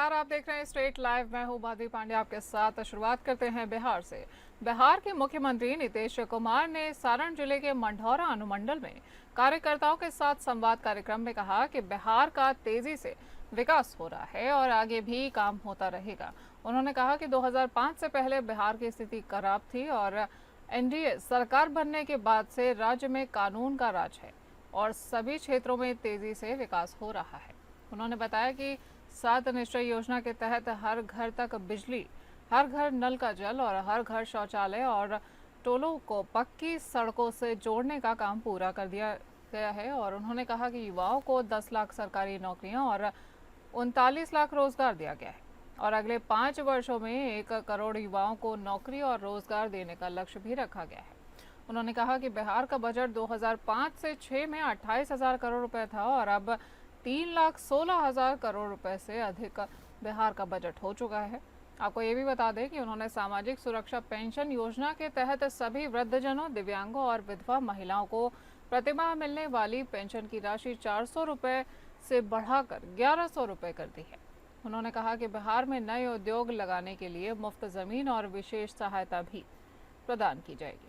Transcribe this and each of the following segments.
नमस्कार, आप देख रहे हैं स्ट्रेट लाइव। मैं हूं माधवी पांडे आपके साथ। शुरुआत करते हैं बिहार से। बिहार के मुख्यमंत्री नीतीश कुमार ने सारण जिले के मंढौरा अनुमंडल में कार्यकर्ताओं के साथ संवाद कार्यक्रम में कहा कि बिहार का तेजी से विकास हो रहा है और आगे भी काम होता रहेगा। उन्होंने कहा कि 2005 से पहले बिहार की स्थिति खराब थी और एनडीए सरकार बनने के बाद से राज्य में कानून का राज है और सभी क्षेत्रों में तेजी से विकास हो रहा है। उन्होंने बताया कि 7 निश्चय योजना के तहत हर घर तक बिजली, हर घर नल का जल और हर घर शौचालय और टोलों को पक्की सड़कों से जोड़ने का काम पूरा कर दिया गया है। और उन्होंने कहा कि युवाओं को 10 लाख सरकारी नौकरियां और 39 लाख रोजगार दिया गया है और अगले 5 वर्षों में 1 करोड़ युवाओं को नौकरी और रोजगार देने का लक्ष्य भी रखा गया है। उन्होंने कहा कि बिहार का बजट 2005 से 6 में 28,000 करोड़ रुपए था और अब 3,16,000 करोड़ रुपए से अधिक बिहार का बजट हो चुका है। आपको ये भी बता दें कि उन्होंने सामाजिक सुरक्षा पेंशन योजना के तहत सभी वृद्धजनों, दिव्यांगों और विधवा महिलाओं को प्रतिमाह मिलने वाली पेंशन की राशि 400 रुपये से बढ़ाकर 1,100 रुपये कर दी है। उन्होंने कहा कि बिहार में नए उद्योग लगाने के लिए मुफ्त जमीन और विशेष सहायता भी प्रदान की जाएगी।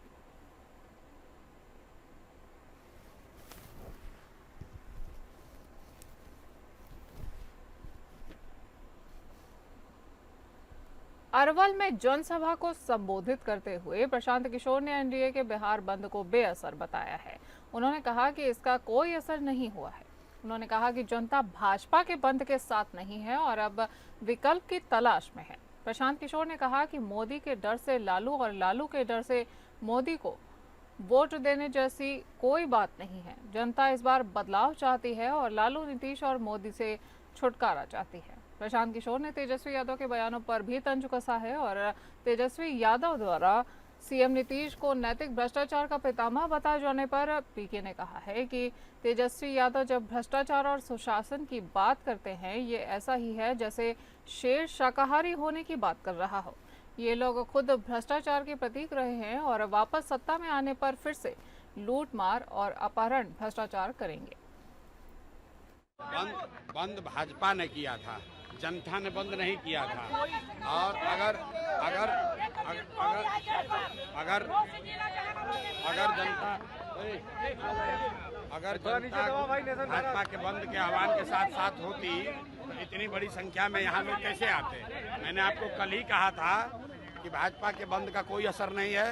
अरवल में जनसभा को संबोधित करते हुए प्रशांत किशोर ने एनडीए के बिहार बंद को बेअसर बताया है। उन्होंने कहा कि इसका कोई असर नहीं हुआ है। उन्होंने कहा कि जनता भाजपा के बंद के साथ नहीं है और अब विकल्प की तलाश में है। प्रशांत किशोर ने कहा कि मोदी के डर से लालू और लालू के डर से मोदी को वोट देने जैसी कोई बात नहीं है। जनता इस बार बदलाव चाहती है और लालू, नीतीश और मोदी से छुटकारा चाहती है। प्रशांत किशोर ने तेजस्वी यादव के बयानों पर भी तंज कसा है और तेजस्वी यादव द्वारा सीएम नीतीश को नैतिक भ्रष्टाचार का पितामह बताए जाने पर पीके ने कहा है कि तेजस्वी यादव जब भ्रष्टाचार और सुशासन की बात करते हैं, ये ऐसा ही है जैसे शेर शाकाहारी होने की बात कर रहा हो। ये लोग खुद भ्रष्टाचार के प्रतीक रहे हैं और वापस सत्ता में आने पर फिर से लूट मार और अपहरण भ्रष्टाचार करेंगे। बंद भाजपा ने किया था, जनता ने बंद नहीं किया था। और अगर अगर अगर अगर अगर जनता भाजपा के बंद के आह्वान के साथ साथ होती तो इतनी बड़ी संख्या में यहाँ लोग कैसे आते। मैंने आपको कल ही कहा था कि भाजपा के बंद का कोई असर नहीं है।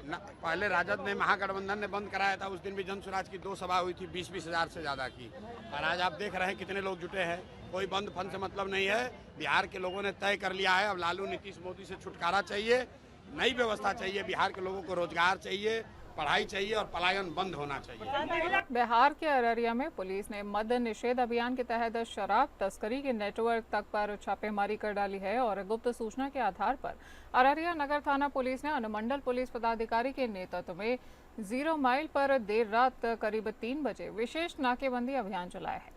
पहले राजद ने, महागठबंधन ने बंद कराया था, उस दिन भी जन स्वराज की 2 सभा हुई थी, 20-20 हजार से ज्यादा की। और आज आप देख रहे हैं कितने लोग जुटे हैं। कोई बंद फंद से मतलब नहीं है। बिहार के लोगों ने तय कर लिया है, अब लालू, नीतीश, मोदी से छुटकारा चाहिए, नई व्यवस्था चाहिए। बिहार के लोगों को रोजगार चाहिए, पढ़ाई चाहिए और पलायन बंद होना चाहिए। बिहार के अररिया में पुलिस ने मद्य निषेध अभियान के तहत शराब तस्करी के नेटवर्क तक पर छापेमारी कर डाली है और गुप्त सूचना के आधार पर अररिया नगर थाना पुलिस ने अनुमंडल पुलिस पदाधिकारी के नेतृत्व में 0 माइल पर देर रात करीब 3 बजे विशेष नाकेबंदी अभियान चलाया है।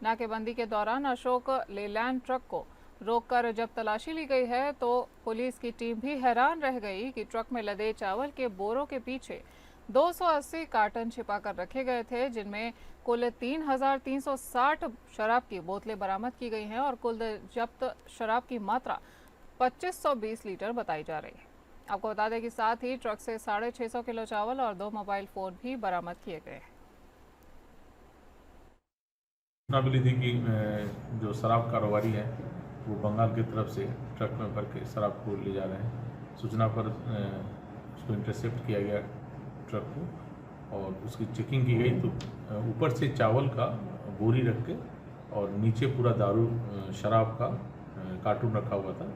नाकेबंदी के दौरान अशोक लेलैंड ट्रक को रोककर जब तलाशी ली गई है तो पुलिस की टीम भी हैरान रह गई कि ट्रक में लदे चावल के बोरों के पीछे 280 कार्टन छिपाकर रखे गए थे, जिनमें कुल 3,360 शराब की बोतलें बरामद की गई हैं और कुल जब्त शराब की मात्रा 2520 लीटर बताई जा रही है। आपको बता दें कि साथ ही ट्रक से 650 किलो चावल और 2 मोबाइल फोन भी बरामद किए गए हैं। सूचना मिली थी कि जो शराब कारोबारी है वो बंगाल की तरफ से ट्रक में भर के शराब को ले जा रहे हैं। सूचना पर उसको इंटरसेप्ट किया गया ट्रक को और उसकी चेकिंग की गई तो ऊपर से चावल का बोरी रख के और नीचे पूरा दारू शराब का कार्टून रखा हुआ था,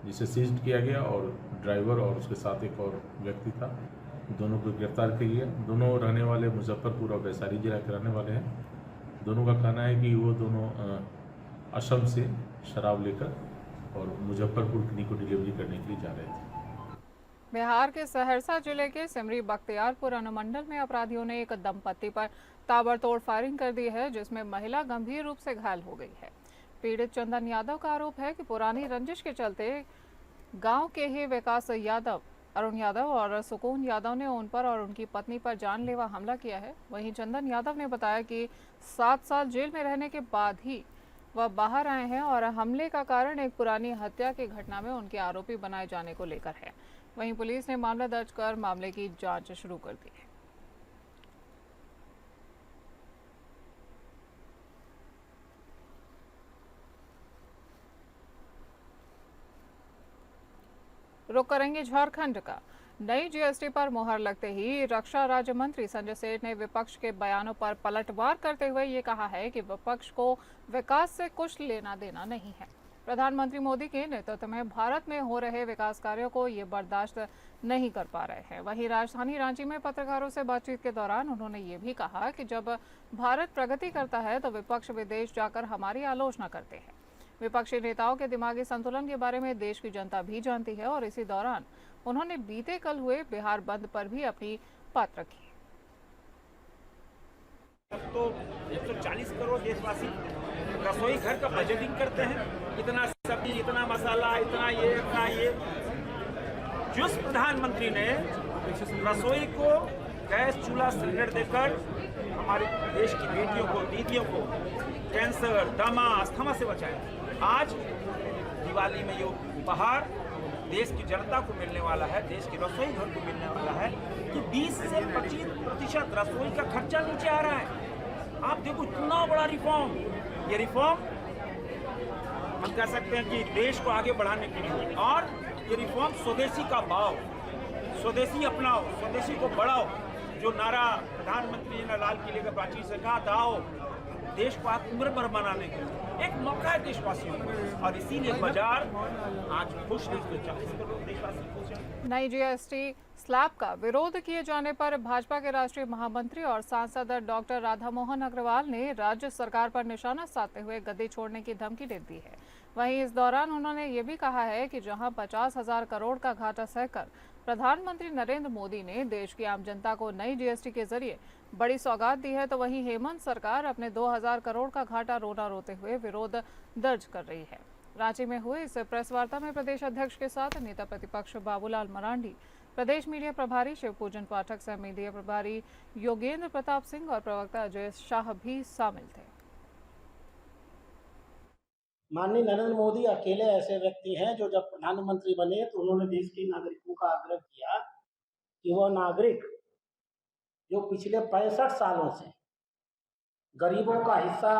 जिसे सीज्ड किया गया और ड्राइवर और उसके साथ एक और व्यक्ति था, दोनों को गिरफ्तार किया गया। दोनों रहने वाले मुजफ्फरपुर और वैशाली जिला के रहने वाले हैं। दोनों का कहना है कि वो दोनों असम से शराब लेकर और मुजफ्फरपुर को डिलीवरी करने के लिए जा रहे थे। बिहार के सहरसा जिले के सिमरी बख्तियारपुर अनुमंडल में अपराधियों ने एक दंपत्ति पर ताबड़तोड़ फायरिंग कर दी है, जिसमें महिला गंभीर रूप से घायल हो गई है। पीड़ित चंदन यादव का आरोप है कि पुरानी रंजिश के चलते गांव के ही विकास यादव, अरुण यादव और सुकून यादव ने उन पर और उनकी पत्नी पर जानलेवा हमला किया है। वहीं चंदन यादव ने बताया कि 7 साल जेल में रहने के बाद ही वह बाहर आए हैं और हमले का कारण एक पुरानी हत्या की घटना में उनके आरोपी बनाए जाने को लेकर है। वहीं पुलिस ने मामला दर्ज कर मामले की जांच शुरू कर दी है। रुक करेंगे झारखंड का। नई जीएसटी पर मुहर लगते ही रक्षा राज्य मंत्री संजय सेठ ने विपक्ष के बयानों पर पलटवार करते हुए ये कहा है कि विपक्ष को विकास से कुछ लेना देना नहीं है। प्रधानमंत्री मोदी के नेतृत्व में भारत में हो रहे विकास कार्यों को ये बर्दाश्त नहीं कर पा रहे हैं। वहीं राजधानी रांची में पत्रकारों से बातचीत के दौरान उन्होंने ये भी कहा कि जब भारत प्रगति करता है तो विपक्ष विदेश जाकर हमारी आलोचना करते हैं। विपक्षी नेताओं के दिमागी संतुलन के बारे में देश की जनता भी जानती है और इसी दौरान उन्होंने बीते कल हुए बिहार बंद पर भी अपनी बात रखी। तो 140 करोड़ देशवासी रसोई घर का बजटिंग करते हैं, इतना सब्जी, इतना मसाला, इतना ये। जिस प्रधानमंत्री ने रसोई को गैस चूल्हा सिलेंडर देकर हमारे देश की बेटियों को, दीदियों को कैंसर, दमा, अस्थमा से बचाया, आज दिवाली में ये उपहार देश की जनता को मिलने वाला है, देश की रसोई घर को मिलने वाला है कि 20 से 25% रसोई का खर्चा नीचे आ रहा है। आप देखो इतना बड़ा रिफॉर्म, ये रिफॉर्म हम कह सकते हैं कि देश को आगे बढ़ाने के लिए, और ये रिफॉर्म स्वदेशी का भाव, स्वदेशी अपनाओ, स्वदेशी को बढ़ाओ, जो नारा प्रधानमंत्री ने लाल किले के प्राचीर से कहा था, आओ देश को आत्मनिर्भर बनाने के लिए एक मौका है देशवासियों को, और इसीलिए बाजार आज खुश है। 40 करोड़ देशवासी खुश हैं। नई जीएसटी स्लैब का विरोध किए जाने पर भाजपा के राष्ट्रीय महामंत्री और सांसद डॉक्टर राधामोहन अग्रवाल ने राज्य सरकार पर निशाना साधते हुए गद्दी छोड़ने की धमकी दे दी है। वहीं इस दौरान उन्होंने ये भी कहा है कि जहां 50,000 करोड़ का घाटा सहकर प्रधानमंत्री नरेंद्र मोदी ने देश की आम जनता को नई जीएसटी के जरिए बड़ी सौगात दी है, तो वहीं हेमंत सरकार अपने 2,000 करोड़ का घाटा रोना रोते हुए विरोध दर्ज कर रही है। रांची में हुए इस प्रेस वार्ता में प्रदेश अध्यक्ष के साथ नेता प्रतिपक्ष बाबूलाल मरांडी, प्रदेश मीडिया प्रभारी शिवपूजन पाठक सह मीडिया प्रभारी योगेंद्र प्रताप सिंह और प्रवक्ता अजय शाह भी शामिल थे। माननीय नरेंद्र मोदी अकेले ऐसे व्यक्ति हैं जो जब प्रधानमंत्री बने तो उन्होंने देश के नागरिकों का आग्रह किया कि वह नागरिक जो पिछले 65 सालों से गरीबों का हिस्सा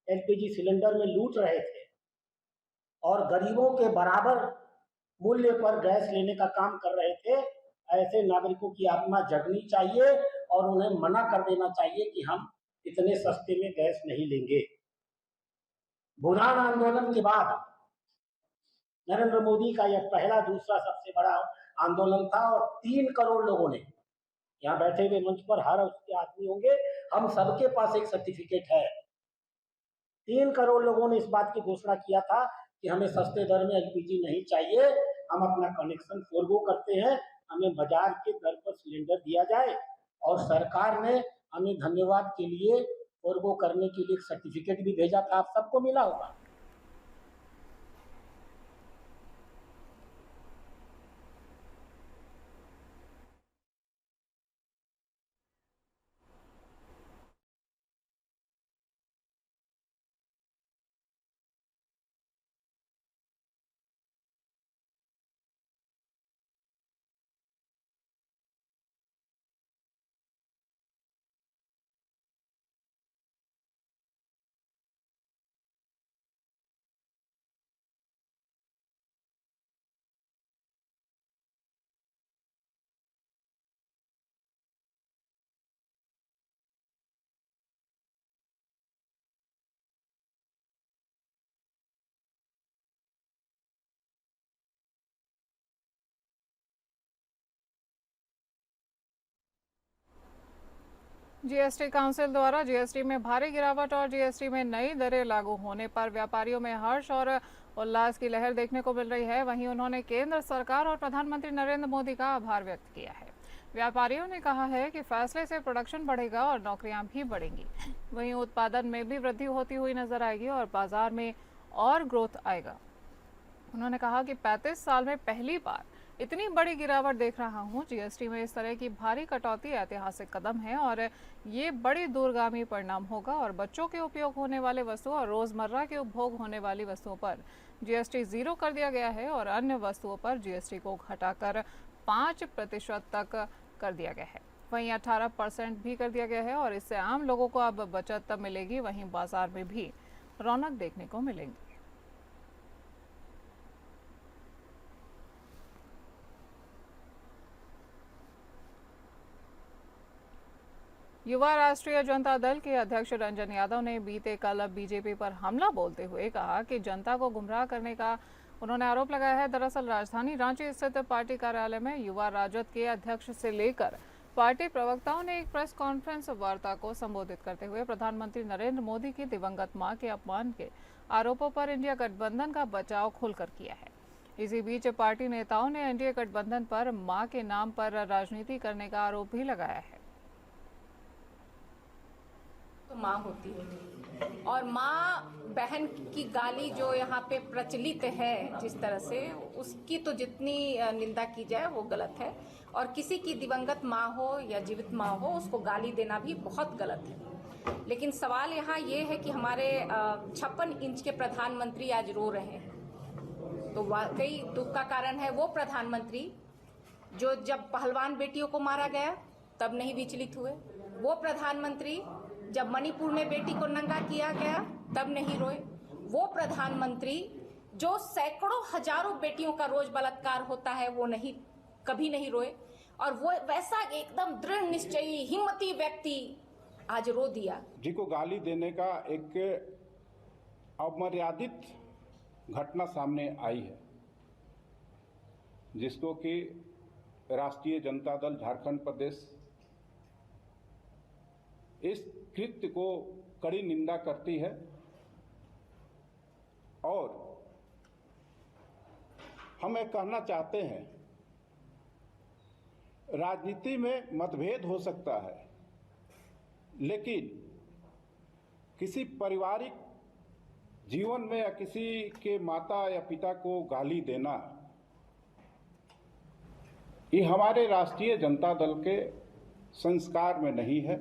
एलपीजी सिलेंडर में लूट रहे थे और गरीबों के बराबर मूल्य पर गैस लेने का काम कर रहे थे, ऐसे नागरिकों की आत्मा जगनी चाहिए और उन्हें मना कर देना चाहिए कि हम इतने सस्ते में गैस नहीं लेंगे। बुरहान आंदोलन के बाद नरेंद्र मोदी का यह पहला दूसरा सबसे बड़ा आंदोलन था और 3 करोड़ लोगों ने, यहाँ बैठे हुए मंच पर हर उसके आदमी होंगे, हम सबके पास एक सर्टिफिकेट है, 3 करोड़ लोगों ने इस बात की घोषणा किया था कि हमें सस्ते दर में एलपीजी नहीं चाहिए, हम अपना कनेक्शन फोरगो करते हैं, हमें बाजार के दर पर सिलेंडर दिया जाए। और सरकार ने हमें धन्यवाद के लिए फोरगो करने के लिए एक सर्टिफिकेट भी भेजा था, आप सबको मिला होगा। जीएसटी काउंसिल द्वारा जीएसटी में भारी गिरावट और जीएसटी में नई दरें लागू होने पर व्यापारियों में हर्ष और उल्लास की लहर देखने को मिल रही है। वहीं उन्होंने केंद्र सरकार और प्रधानमंत्री नरेंद्र मोदी का आभार व्यक्त किया है। व्यापारियों ने कहा है कि फैसले से प्रोडक्शन बढ़ेगा और नौकरियां भी बढ़ेंगी, वहीं उत्पादन में भी वृद्धि होती हुई नजर आएगी और बाजार में और ग्रोथ आएगा। उन्होंने कहा कि 35 साल में पहली बार इतनी बड़ी गिरावट देख रहा हूं। जीएसटी में इस तरह की भारी कटौती ऐतिहासिक कदम है और ये बड़ी दूरगामी परिणाम होगा और बच्चों के उपयोग होने वाले वस्तुओं और रोजमर्रा के उपभोग होने वाली वस्तुओं पर जीएसटी 0 कर दिया गया है और अन्य वस्तुओं पर जीएसटी को घटाकर 5% तक कर दिया गया है। वहीं 18% भी कर दिया गया है और इससे आम लोगों को अब बचत मिलेगी, वहीं बाजार में भी रौनक देखने को मिलेगी। युवा राष्ट्रीय जनता दल के अध्यक्ष रंजन यादव ने बीते कल बीजेपी पर हमला बोलते हुए कहा कि जनता को गुमराह करने का उन्होंने आरोप लगाया है। दरअसल राजधानी रांची स्थित पार्टी कार्यालय में युवा राजद के अध्यक्ष से लेकर पार्टी प्रवक्ताओं ने एक प्रेस कॉन्फ्रेंस वार्ता को संबोधित करते हुए प्रधानमंत्री नरेंद्र मोदी की दिवंगत मां के अपमान के आरोपों पर इंडिया गठबंधन का बचाव खुलकर किया है। इसी बीच पार्टी नेताओं ने एनडीए गठबंधन पर मां के नाम पर राजनीति करने का आरोप भी लगाया है। तो माँ होती है और माँ बहन की गाली जो यहाँ पे प्रचलित है जिस तरह से, उसकी तो जितनी निंदा की जाए वो गलत है। और किसी की दिवंगत माँ हो या जीवित माँ हो उसको गाली देना भी बहुत गलत है। लेकिन सवाल यहाँ ये है कि हमारे 56 इंच के प्रधानमंत्री आज रो रहे हैं, तो वाकई दुख का कारण है। वो प्रधानमंत्री जो जब पहलवान बेटियों को मारा गया तब नहीं विचलित हुए, वो प्रधानमंत्री जब मणिपुर में बेटी को नंगा किया गया तब नहीं रोए, वो प्रधानमंत्री जो सैकड़ों हजारों बेटियों का रोज बलात्कार होता है वो कभी नहीं रोए, और वो वैसा एकदम दृढ़ निश्चयी हिम्मती व्यक्ति आज रो दिया। जी को गाली देने का एक अमर्यादित घटना सामने आई है, जिसको कि राष्ट्रीय जनता दल झारखंड प्रदेश इस कृत्य को कड़ी निंदा करती है और हम ये कहना चाहते हैं, राजनीति में मतभेद हो सकता है, लेकिन किसी पारिवारिक जीवन में या किसी के माता या पिता को गाली देना, ये हमारे राष्ट्रीय जनता दल के संस्कार में नहीं है।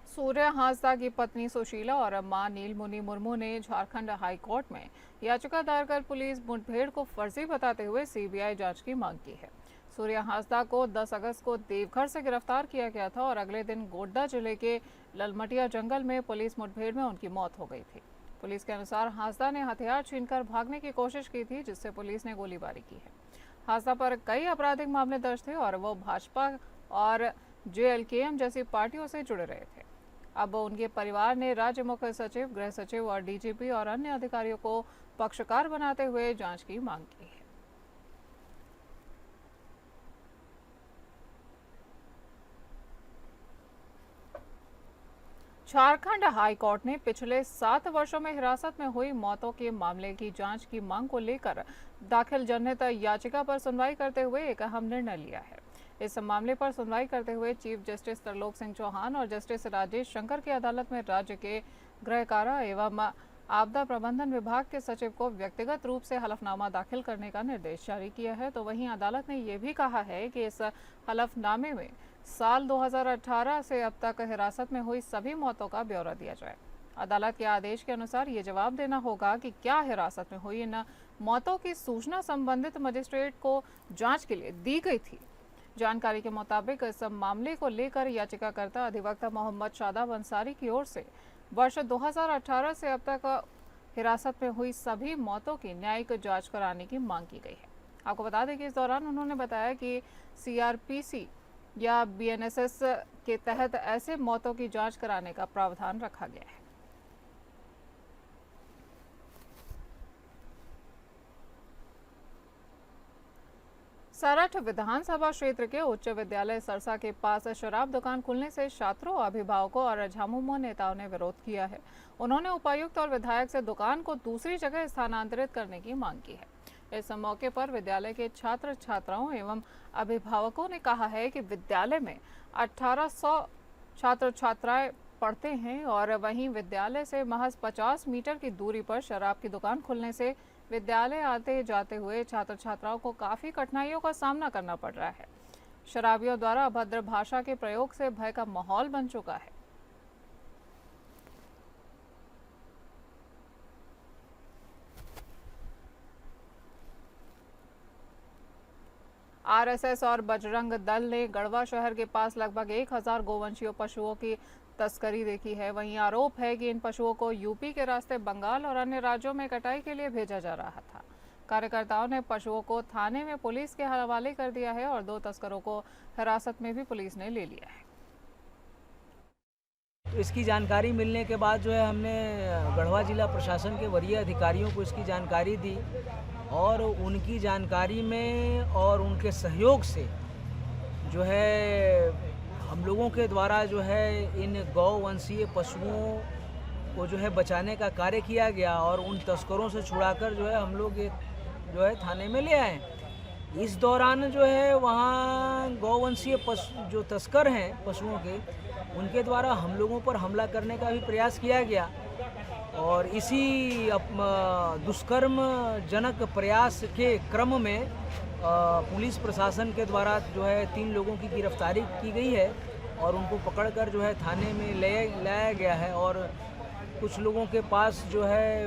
सूर्य हांसदा की पत्नी सुशीला और मां नीलमुनी मुर्मू ने झारखंड हाई कोर्ट में याचिका दायर कर पुलिस मुठभेड़ को फर्जी बताते हुए सीबीआई जांच की मांग की है। सूर्य हांसदा को 10 अगस्त को देवघर से गिरफ्तार किया गया था और अगले दिन गोड्डा जिले के ललमटिया जंगल में पुलिस मुठभेड़ में उनकी मौत हो गई थी। पुलिस के अनुसार हांसदा ने हथियार छीनकर भागने की कोशिश की थी, जिससे पुलिस ने गोलीबारी की है। हांसदा पर कई आपराधिक मामले दर्ज थे और वो भाजपा और जेएलकेएम जैसी पार्टियों से जुड़े रहे थे। अब उनके परिवार ने राज्य मुख्य सचिव, गृह सचिव और डीजीपी और अन्य अधिकारियों को पक्षकार बनाते हुए जांच की मांग की है। झारखंड हाई कोर्ट ने पिछले 7 वर्षों में हिरासत में हुई मौतों के मामले की जांच की मांग को लेकर दाखिल जनहित याचिका पर सुनवाई करते हुए एक अहम निर्णय लिया है। इस मामले पर सुनवाई करते हुए चीफ जस्टिस तरलोक सिंह चौहान और जस्टिस राजेश शंकर की अदालत में राज्य के गृह कारा एवं आपदा प्रबंधन विभाग के सचिव को व्यक्तिगत रूप से हलफनामा दाखिल करने का निर्देश जारी किया है। तो वहीं अदालत ने यह भी कहा है कि इस हलफनामे में साल 2018 से अब तक हिरासत में हुई सभी मौतों का ब्यौरा दिया जाए। अदालत के आदेश के अनुसार ये जवाब देना होगा कि क्या हिरासत में हुई इन मौतों की सूचना संबंधित मजिस्ट्रेट को जांच के लिए दी गई थी। जानकारी के मुताबिक इस मामले को लेकर याचिकाकर्ता अधिवक्ता मोहम्मद शादाब अंसारी की ओर से वर्ष 2018 से अब तक हिरासत में हुई सभी मौतों की न्यायिक जांच कराने की मांग की गई है। आपको बता दें कि इस दौरान उन्होंने बताया कि सीआरपीसी या बीएनएसएस के तहत ऐसे मौतों की जांच कराने का प्रावधान रखा गया है। सारठ विधानसभा क्षेत्र के उच्च विद्यालय सरसा के पास शराब दुकान खुलने से छात्रों, अभिभावकों और झामुमो नेताओं ने विरोध किया है। उन्होंने उपायुक्त और विधायक से दुकान को दूसरी जगह स्थानांतरित करने की मांग की है। इस मौके पर विद्यालय के छात्र छात्राओं एवं अभिभावकों ने कहा है कि विद्यालय में 1800 छात्र छात्राएं पढ़ते हैं और वहीं विद्यालय से महज 50 मीटर की दूरी पर शराब की दुकान खुलने से विद्यालय आते जाते हुए छात्र छात्राओं को काफ़ी कठिनाइयों का सामना करना पड़ रहा है। शराबियों द्वारा अभद्र भाषा के प्रयोग से भय का माहौल बन चुका है। आरएसएस और बजरंग दल ने गढ़वा शहर के पास लगभग 1000 गोवंशीय पशुओं की तस्करी देखी है। वहीं आरोप है कि इन पशुओं को यूपी के रास्ते बंगाल और अन्य राज्यों में कटाई के लिए भेजा जा रहा था। कार्यकर्ताओं ने पशुओं को थाने में पुलिस के हवाले कर दिया है और 2 तस्करों को हिरासत में भी पुलिस ने ले लिया है। तो इसकी जानकारी मिलने के बाद जो है हमने गढ़वा जिला प्रशासन के वरीय अधिकारियों को इसकी जानकारी दी और उनकी जानकारी में और उनके सहयोग से जो है हम लोगों के द्वारा जो है इन गौवंशीय पशुओं को जो है बचाने का कार्य किया गया और उन तस्करों से छुड़ाकर जो है हम लोग जो है थाने में ले आए। इस दौरान जो है वहाँ गौवंशीय पशु जो तस्कर हैं पशुओं के, उनके द्वारा हम लोगों पर हमला करने का भी प्रयास किया गया और इसी दुष्कर्म जनक प्रयास के क्रम में पुलिस प्रशासन के द्वारा जो है 3 लोगों की गिरफ्तारी की गई है और उनको पकड़कर जो है थाने में लाया गया है और कुछ लोगों के पास जो है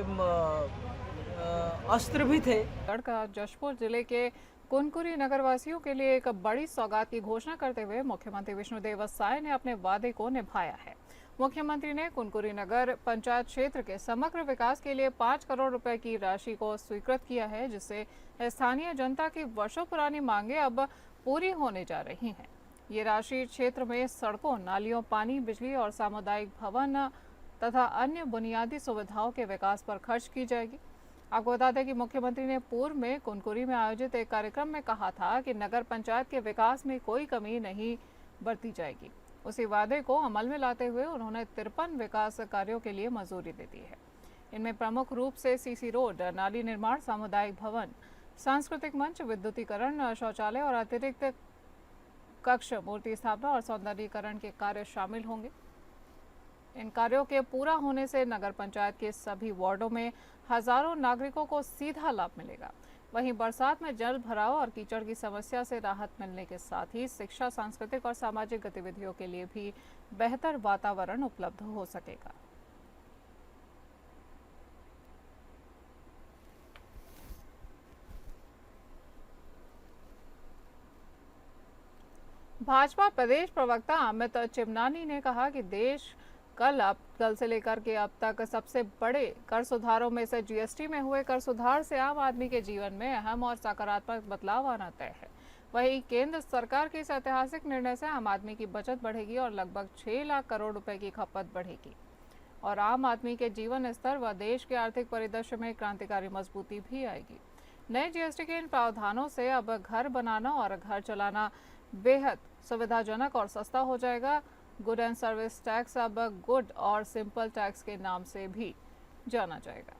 अस्त्र भी थे। का जशपुर जिले के कुनकुरी नगरवासियों के लिए एक बड़ी सौगात की घोषणा करते हुए मुख्यमंत्री विष्णुदेव साय ने अपने वादे को निभाया है। मुख्यमंत्री ने कुनकुरी नगर पंचायत क्षेत्र के समग्र विकास के लिए 5 करोड़ रुपए की राशि को स्वीकृत किया है, जिससे स्थानीय जनता की वर्षों पुरानी मांगे अब पूरी होने जा रही हैं। ये राशि क्षेत्र में सड़कों, नालियों, पानी, बिजली और सामुदायिक भवन तथा अन्य बुनियादी सुविधाओं के विकास पर खर्च की जाएगी। आपको बता दें कि मुख्यमंत्री ने पूर्व में कुनकुरी में आयोजित एक कार्यक्रम में कहा था कि नगर पंचायत के विकास में कोई कमी नहीं बरती जाएगी। उसी वादे को अमल में लाते हुए उन्होंने 53 विकास कार्यों के लिए मंजूरी दे दी है। इनमें प्रमुख रूप से सीसी रोड, नाली निर्माण, सामुदायिक भवन, सांस्कृतिक मंच, विद्युतीकरण, शौचालय और अतिरिक्त कक्ष, मूर्ति स्थापना और सौंदर्यीकरण के कार्य शामिल होंगे। इन कार्यों के पूरा होने से नगर पंचायत के सभी वार्डों में हजारों नागरिकों को सीधा लाभ मिलेगा। वहीं बरसात में जल भराव और कीचड़ की समस्या से राहत मिलने के साथ ही शिक्षा, सांस्कृतिक और सामाजिक गतिविधियों के लिए भी बेहतर वातावरण उपलब्ध हो सकेगा। भाजपा प्रदेश प्रवक्ता अमित चिमनानी ने कहा कि देश कल से लेकर के अब तक सबसे बड़े कर सुधारों में से जीएसटी में हुए कर सुधार से आम आदमी के जीवन में अहम और सकारात्मक बदलाव आना तय है। वहीं केंद्र सरकार के इस ऐतिहासिक निर्णय से आम आदमी की बचत बढ़ेगी और लगभग 6 लाख करोड़ रुपए की खपत बढ़ेगी और आम आदमी के जीवन स्तर व देश के आर्थिक परिदृश्य में क्रांतिकारी मजबूती भी आएगी। नए जीएसटी के इन प्रावधानों से अब घर बनाना और घर चलाना बेहद सुविधाजनक और सस्ता हो जाएगा। गुड एंड सर्विस टैक्स अब गुड और सिंपल टैक्स के नाम से भी जाना जाएगा।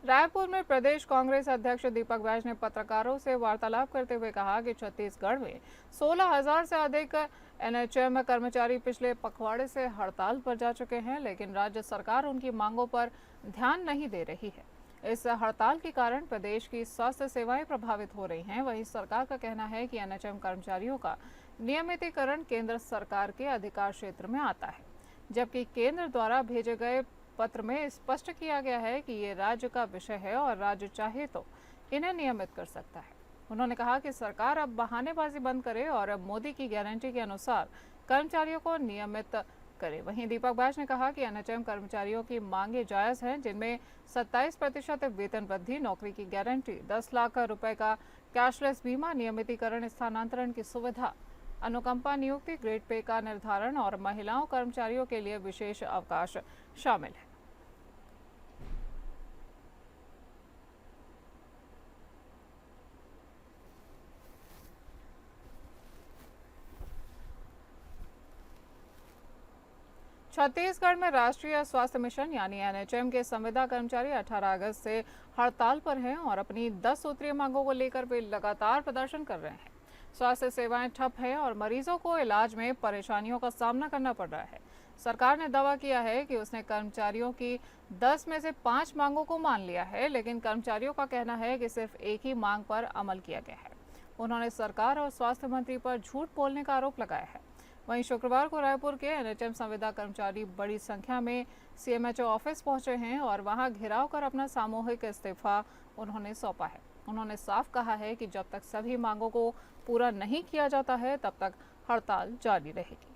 रायपुर में प्रदेश कांग्रेस अध्यक्ष दीपक बैज ने पत्रकारों से वार्तालाप करते हुए कहा कि छत्तीसगढ़ में 16,000 से अधिक एनएचएम कर्मचारी पिछले पखवाड़े से हड़ताल पर जा चुके हैं, लेकिन राज्य सरकार उनकी मांगों पर ध्यान नहीं दे रही है। इस हड़ताल के कारण प्रदेश की स्वास्थ्य सेवाएं प्रभावित हो रही हैं। वहीं सरकार का कहना है कि एनएचएम कर्मचारियों का नियमितीकरण केंद्र सरकार के अधिकार क्षेत्र में आता है, जबकि केंद्र द्वारा भेजे गए पत्र में स्पष्ट किया गया है कि ये राज्य का विषय है और राज्य चाहे तो इन्हें नियमित कर सकता है। उन्होंने कहा कि सरकार अब बहानेबाजी बंद करे और अब मोदी की गारंटी के अनुसार कर्मचारियों को नियमित करे। वहीं दीपक बैज ने कहा कि एनएचएम कर्मचारियों की मांगे जायज हैं, जिनमें 27% वेतन वृद्धि, नौकरी की गारंटी, 10 लाख रुपए का कैशलेस बीमा, नियमितीकरण, स्थानांतरण की सुविधा, अनुकंपा नियुक्ति, ग्रेड पे का निर्धारण और महिलाओं कर्मचारियों के लिए विशेष अवकाश शामिल है। छत्तीसगढ़ में राष्ट्रीय स्वास्थ्य मिशन यानी एनएचएम के संविदा कर्मचारी 18 अगस्त से हड़ताल पर हैं और अपनी 10 सूत्रीय मांगों को लेकर वे लगातार प्रदर्शन कर रहे हैं। स्वास्थ्य सेवाएं ठप हैं और मरीजों को इलाज में परेशानियों का सामना करना पड़ रहा है। सरकार ने दावा किया है कि उसने कर्मचारियों की 10 में से 5 मांगों को मान लिया है, लेकिन कर्मचारियों का कहना है कि सिर्फ एक ही मांग पर अमल किया गया है। उन्होंने सरकार और स्वास्थ्य मंत्री पर झूठ बोलने का आरोप लगाया है। वहीं शुक्रवार को रायपुर के एनएचएम संविदा कर्मचारी बड़ी संख्या में सीएमएचओ ऑफिस पहुंचे हैं और वहां घेराव कर अपना सामूहिक इस्तीफा उन्होंने सौंपा है। उन्होंने साफ कहा है कि जब तक सभी मांगों को पूरा नहीं किया जाता है तब तक हड़ताल जारी रहेगी।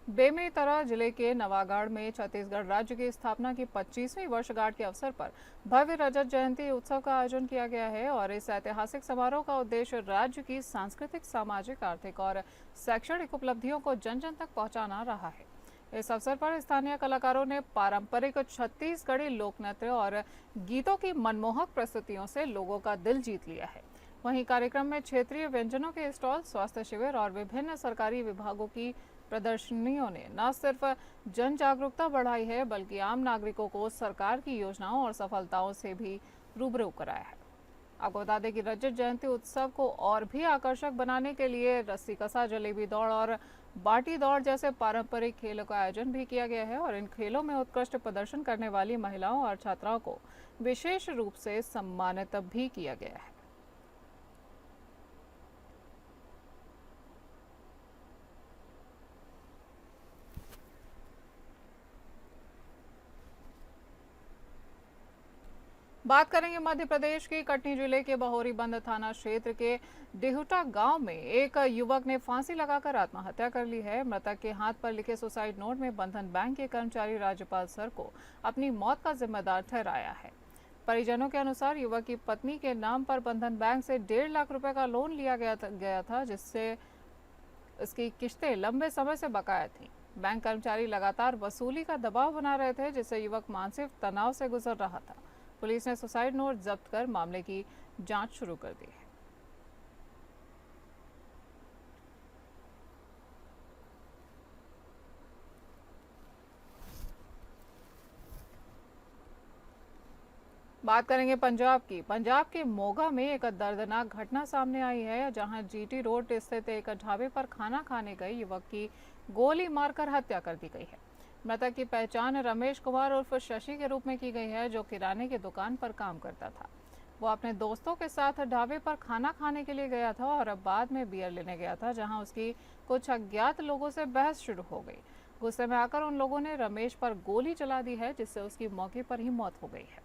बेमेतरा जिले के नवागढ़ में छत्तीसगढ़ राज्य की स्थापना की 25वीं वर्षगांठ के अवसर पर भव्य रजत जयंती उत्सव का आयोजन किया गया है और इस ऐतिहासिक समारोह का उद्देश्य राज्य की सांस्कृतिक, सामाजिक, आर्थिक और शैक्षणिक उपलब्धियों को जन जन तक पहुंचाना रहा है। इस अवसर पर स्थानीय कलाकारों ने पारंपरिक छत्तीसगढ़ी लोक नृत्य और गीतों की मनमोहक प्रस्तुतियों से लोगों का दिल जीत लिया है। वहीं कार्यक्रम में क्षेत्रीय व्यंजनों के स्टॉल, स्वास्थ्य शिविर और विभिन्न सरकारी विभागों की प्रदर्शनियों ने न सिर्फ जन जागरूकता बढ़ाई है बल्कि आम नागरिकों को सरकार की योजनाओं और सफलताओं से भी रूबरू कराया है। आपको बता दें कि रजत जयंती उत्सव को और भी आकर्षक बनाने के लिए रस्सी कसा, जलेबी दौड़ और बाटी दौड़ जैसे पारंपरिक खेलों का आयोजन भी किया गया है और इन खेलों में उत्कृष्ट प्रदर्शन करने वाली महिलाओं और छात्राओं को विशेष रूप से सम्मानित भी किया गया है। बात करेंगे मध्य प्रदेश के कटनी जिले के बहोरीबंद थाना क्षेत्र के डेहुटा गांव में एक युवक ने फांसी लगाकर आत्महत्या कर ली है। मृतक के हाथ पर लिखे सुसाइड नोट में बंधन बैंक के कर्मचारी राज्यपाल सर को अपनी मौत का जिम्मेदार ठहराया है। परिजनों के अनुसार युवक की पत्नी के नाम पर बंधन बैंक से 1.5 लाख रुपए का लोन लिया गया था जिससे इसकी किश्तें लंबे समय से बकाया थी। बैंक कर्मचारी लगातार वसूली का दबाव बना रहे थे जिससे युवक मानसिक तनाव से गुजर रहा था। पुलिस ने सुसाइड नोट जब्त कर मामले की जांच शुरू कर दी है। बात करेंगे पंजाब की। पंजाब के मोगा में एक दर्दनाक घटना सामने आई है जहां जीटी रोड स्थित एक ढाबे पर खाना खाने गए युवक की गोली मारकर हत्या कर दी गई है। मृतक की पहचान रमेश कुमार उर्फ शशि के रूप में की गई है जो किराने की दुकान पर काम करता था। वो अपने दोस्तों के साथ ढाबे पर खाना खाने के लिए गया था और अब बाद में बियर लेने गया था जहां उसकी कुछ अज्ञात लोगों से बहस शुरू हो गई। गुस्से में आकर उन लोगों ने रमेश पर गोली चला दी है जिससे उसकी मौके पर ही मौत हो गई है।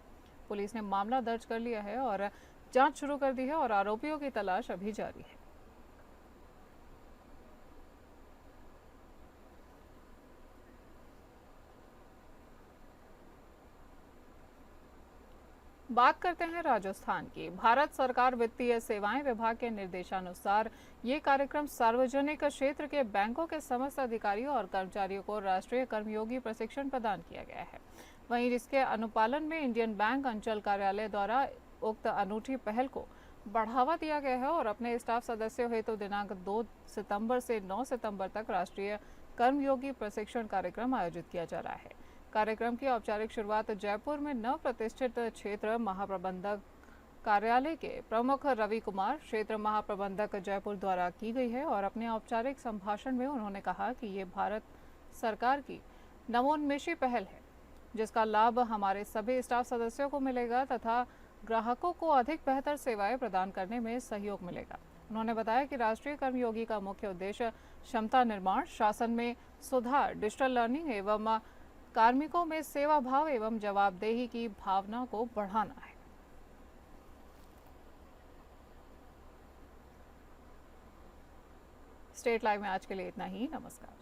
पुलिस ने मामला दर्ज कर लिया है और जांच शुरू कर दी है और आरोपियों की तलाश अभी जारी है। बात करते हैं राजस्थान की। भारत सरकार वित्तीय सेवाएं विभाग के निर्देशानुसार ये कार्यक्रम सार्वजनिक क्षेत्र के बैंकों के समस्त अधिकारियों और कर्मचारियों को राष्ट्रीय कर्मयोगी प्रशिक्षण प्रदान किया गया है। वहीं जिसके अनुपालन में इंडियन बैंक अंचल कार्यालय द्वारा उक्त अनूठी पहल को बढ़ावा दिया गया है और अपने स्टाफ सदस्यों हेतु दिनांक 2 सितंबर से 9 सितंबर तक राष्ट्रीय कर्मयोगी प्रशिक्षण कार्यक्रम आयोजित किया जा रहा है। कार्यक्रम की औपचारिक शुरुआत जयपुर में नव प्रतिष्ठित क्षेत्र महाप्रबंधक कार्यालय के प्रमुख रवि कुमार, क्षेत्र महाप्रबंधक जयपुर द्वारा की गई है और अपने औपचारिक संभाषण में उन्होंने कहा कि ये भारत सरकार की नवोन्मेषी पहल है जिसका लाभ हमारे सभी स्टाफ सदस्यों को मिलेगा तथा ग्राहकों को अधिक बेहतर सेवाएं प्रदान करने में सहयोग मिलेगा। उन्होंने बताया कि राष्ट्रीय कर्मयोगी का मुख्य उद्देश्य क्षमता निर्माण, शासन में सुधार, डिजिटल लर्निंग एवं कार्मिकों में सेवा भाव एवं जवाबदेही की भावना को बढ़ाना है। स्टेट लाइव में आज के लिए इतना ही। नमस्कार।